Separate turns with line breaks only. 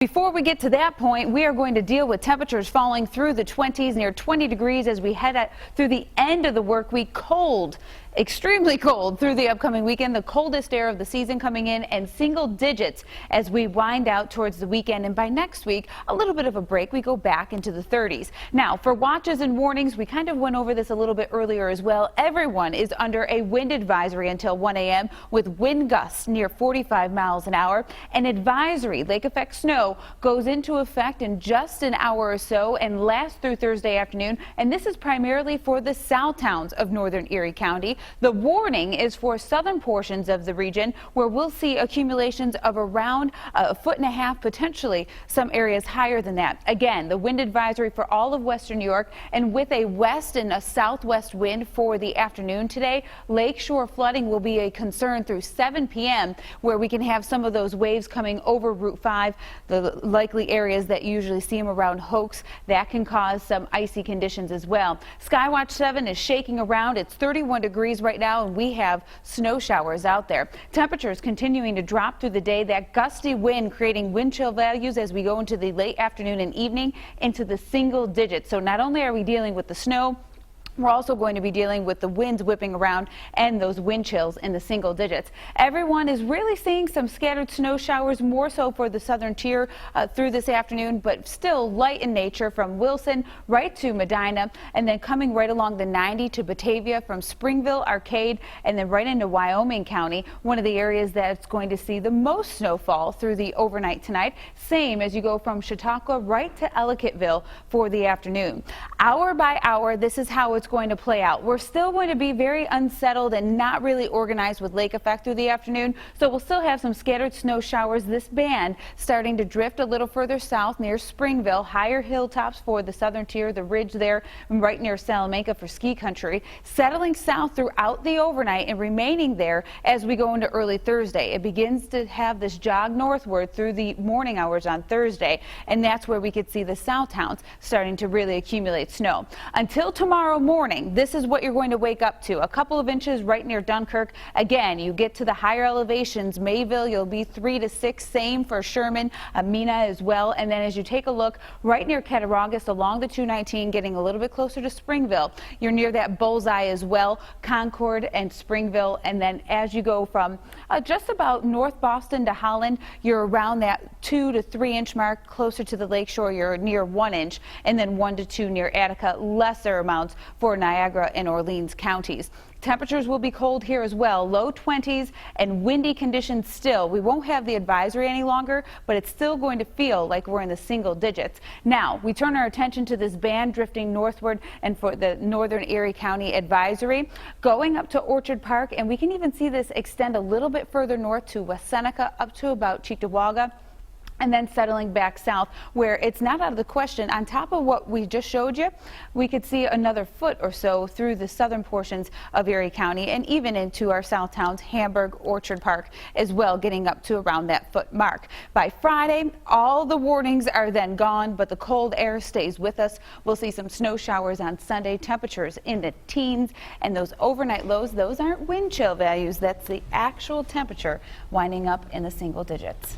Before we get to that point, we are going to deal with temperatures falling through the 20s, near 20 degrees as we head through the end of the work week. Cold, extremely cold through the upcoming weekend. The coldest air of the season coming in, and single digits as we wind out towards the weekend. And by next week, a little bit of a break. We go back into the 30s. Now, for watches and warnings, we kind of went over this a little bit earlier as well. Everyone is under a wind advisory until 1 a.m. with wind gusts near 45 miles an hour. An advisory, lake effect snow, goes into effect in just an hour or so and lasts through Thursday afternoon. And this is primarily for the south towns of northern Erie County. The warning is for southern portions of the region where we'll see accumulations of around a foot and a half, potentially some areas higher than that. Again, the wind advisory for all of western New York, and with a west and a southwest wind for the afternoon today. Lakeshore flooding will be a concern through 7 p.m. where we can have some of those waves coming over Route 5, the likely areas that you usually see them around Hoax. That can cause some icy conditions as well. Skywatch 7 is shaking around. It's 31 degrees right now, and we have snow showers out there. Temperatures continuing to drop through the day. That gusty wind creating wind chill values as we go into the late afternoon and evening into the single digits. So not only are we dealing with the snow, we're also going to be dealing with the winds whipping around and those wind chills in the single digits. Everyone is really seeing some scattered snow showers, more so for the southern tier through this afternoon, but still light in nature from Wilson right to Medina, and then coming right along the 90 to Batavia from Springville, Arcade, and then right into Wyoming County, one of the areas that's going to see the most snowfall through the overnight tonight. Same as you go from Chautauqua right to Ellicottville for the afternoon. Hour by hour, this is how it's going to play out. We're still going to be very unsettled and not really organized with lake effect through the afternoon, so we'll still have some scattered snow showers. This band starting to drift a little further south near Springville, higher hilltops for the southern tier, the ridge there right near Salamanca for ski country, settling south throughout the overnight and remaining there as we go into early Thursday. It begins to have this jog northward through the morning hours on Thursday, and that's where we could see the south towns starting to really accumulate snow. Until tomorrow morning, this is what you're going to wake up to. A couple of inches right near Dunkirk. Again, you get to the higher elevations. Mayville, you'll be 3 to 6. Same for Sherman, Mina as well. And then as you take a look right near Cattaraugus along the 219, getting a little bit closer to Springville, you're near that bullseye as well. Concord and Springville. And then as you go from just about North Boston to Holland, you're around that 2 to 3 inch mark. Closer to the lakeshore, you're near 1 inch, and then 1 to 2 near Attica. Lesser amounts for Niagara and Orleans counties. Temperatures will be cold here as well, low 20s and windy conditions still. We won't have the advisory any longer, but it's still going to feel like we're in the single digits. Now, we turn our attention to this band drifting northward and for the northern Erie County advisory, going up to Orchard Park, and we can even see this extend a little bit further north to West Seneca up to about Chautauqua, and then settling back south where it's not out of the question. On top of what we just showed you, we could see another foot or so through the southern portions of Erie County and even into our south towns, Hamburg, Orchard Park as well, getting up to around that foot mark. By Friday, all the warnings are then gone, but the cold air stays with us. We'll see some snow showers on Sunday, temperatures in the teens, and those overnight lows, those aren't wind chill values. That's the actual temperature winding up in the single digits.